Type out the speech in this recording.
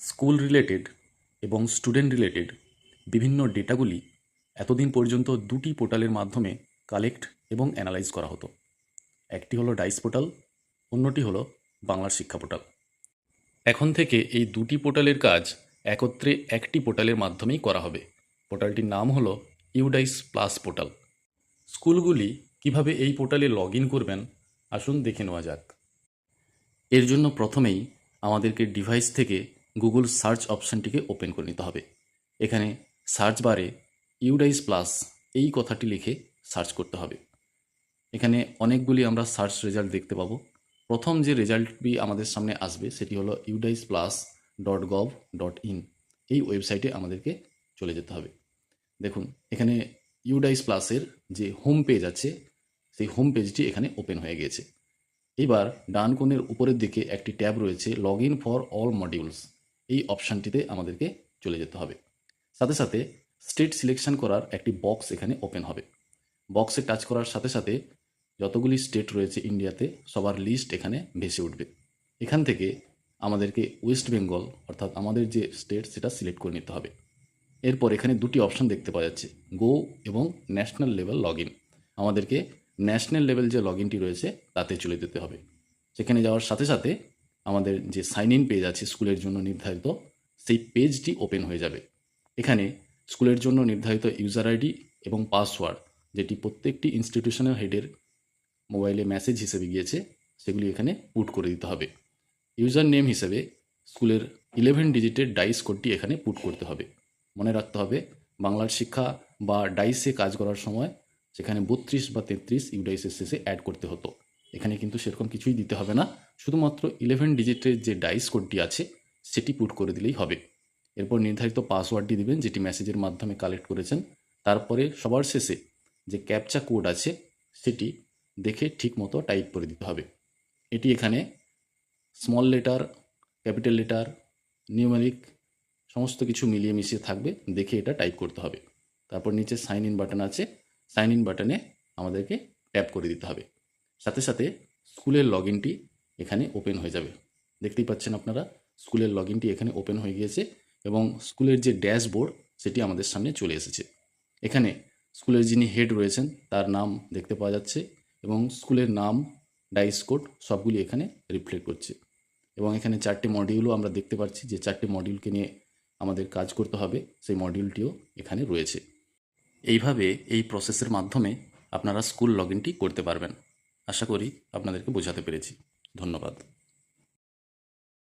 School related এবং student related বিভিন্ন ডেটাগুলি এতদিন পর্যন্ত দুটি পোর্টালের মাধ্যমে কালেক্ট এবং অ্যানালাইজ করা হতো। একটি হলো ডাইস পোর্টাল, অন্যটি হলো বাংলার শিক্ষা পোর্টাল। এখন থেকে এই দুটি পোর্টালের কাজ একত্রে একটি পোর্টালের মাধ্যমেই করা হবে। পোর্টালটির নাম হলো ইউডাইস প্লাস পোর্টাল। স্কুলগুলি কিভাবে এই পোর্টালে লগ ইন করবেন আসুন দেখে নেওয়া যাক। এর জন্য প্রথমেই আমাদেরকে ডিভাইস থেকে গুগল সার্চ অপশানটিকে ওপেন করে নিতে হবে। এখানে সার্চ বারে ইউডাইস প্লাস এই কথাটি লিখে সার্চ করতে হবে। এখানে অনেকগুলি আমরা সার্চ রেজাল্ট দেখতে পাবো। প্রথম যে রেজাল্টটি আমাদের সামনে আসবে সেটি হলো udaisplas.gov.in। এই ওয়েবসাইটে আমাদেরকে চলে যেতে হবে। দেখুন এখানে ইউডাইস প্লাসের যে হোম পেজ আছে সেই হোম পেজটি এখানে ওপেন হয়ে গিয়েছে। এবার ডান কোণের উপরের দিকে একটি ট্যাব রয়েছে log in for all modules, এই অপশানটিতে আমাদেরকে চলে যেতে হবে। সাথে সাথে স্টেট সিলেকশন করার একটি বক্স এখানে ওপেন হবে। বক্সে টাচ করার সাথে সাথে যতগুলি স্টেট রয়েছে ইন্ডিয়াতে সবার লিস্ট এখানে ভেসে উঠবে। এখান থেকে আমাদেরকে ওয়েস্ট বেঙ্গল অর্থাৎ আমাদের যে স্টেট সেটা সিলেক্ট করে নিতে হবে। এরপর এখানে দুটি অপশান দেখতে পাওয়া যাচ্ছে, গো এবং ন্যাশনাল লেভেল লগ ইন। আমাদেরকে ন্যাশনাল লেভেল যে লগ ইনটি রয়েছে তাতে চলে যেতে হবে। সেখানে যাওয়ার সাথে সাথে আমাদের যে সাইন ইন পেজ আছে স্কুলের জন্য নির্ধারিত, সেই পেজটি ওপেন হয়ে যাবে। এখানে স্কুলের জন্য নির্ধারিত ইউজার আইডি এবং পাসওয়ার্ড, যেটি প্রত্যেকটি ইনস্টিটিউশনের হেডের মোবাইলে মেসেজ হিসেবে গিয়েছে, সেগুলি এখানে পুট করে দিতে হবে। ইউজার নেম হিসেবে স্কুলের 11 ডিজিটের ডাইস কোডটি এখানে পুট করতে হবে। মনে রাখতে হবে বাংলার শিক্ষা বা ডাইসে কাজ করার সময় সেখানে 32 বা 33 ইউডাইসের শেষে অ্যাড করতে হতো। এখানে কিন্তু সেরকম কিছুই দিতে হবে না, শুধুমাত্র 11 ডিজিটের যে ডাইস কোডটি আছে সেটি পুট করে দিলেই হবে। এরপর নির্ধারিত পাসওয়ার্ডটি দিবেন যেটি মেসেজের মাধ্যমে কালেক্ট করেছেন। তারপরে সবার শেষে যে ক্যাপচা কোড আছে সেটি দেখে ঠিক মতো টাইপ করে দিতে হবে। এটি এখানে small letter, capital letter, numeric সমস্ত কিছু মিলিয়ে মিশিয়ে থাকবে, দেখে এটা টাইপ করতে হবে। তারপর নিচে সাইন ইন বাটন আছে, সাইন ইন বাটনে আমাদেরকে ট্যাপ করে দিতে হবে। সাথে সাথে স্কুলের লগ ইনটি এখানে ওপেন হয়ে যাবে। দেখতেই পাচ্ছেন আপনারা স্কুলের লগ ইনটি এখানে ওপেন হয়ে গিয়েছে এবং স্কুলের যে ড্যাশবোর্ড সেটি আমাদের সামনে চলে এসেছে। এখানে স্কুলের যিনি হেড রয়েছেন তার নাম দেখতে পাওয়া যাচ্ছে এবং স্কুলের নাম, ডাইস কোড সবগুলি এখানে রিফ্লেক্ট করছে। এবং এখানে 4টে মডিউলও আমরা দেখতে পাচ্ছি, যে 4টে মডিউলকে নিয়ে আমাদের কাজ করতে হবে সেই মডিউলটিও এখানে রয়েছে। এইভাবে এই প্রসেসের মাধ্যমে আপনারা স্কুল লগ ইনটি করতে পারবেন। আশা করি আপনাদেরকে বোঝাতে পেরেছি। ধন্যবাদ।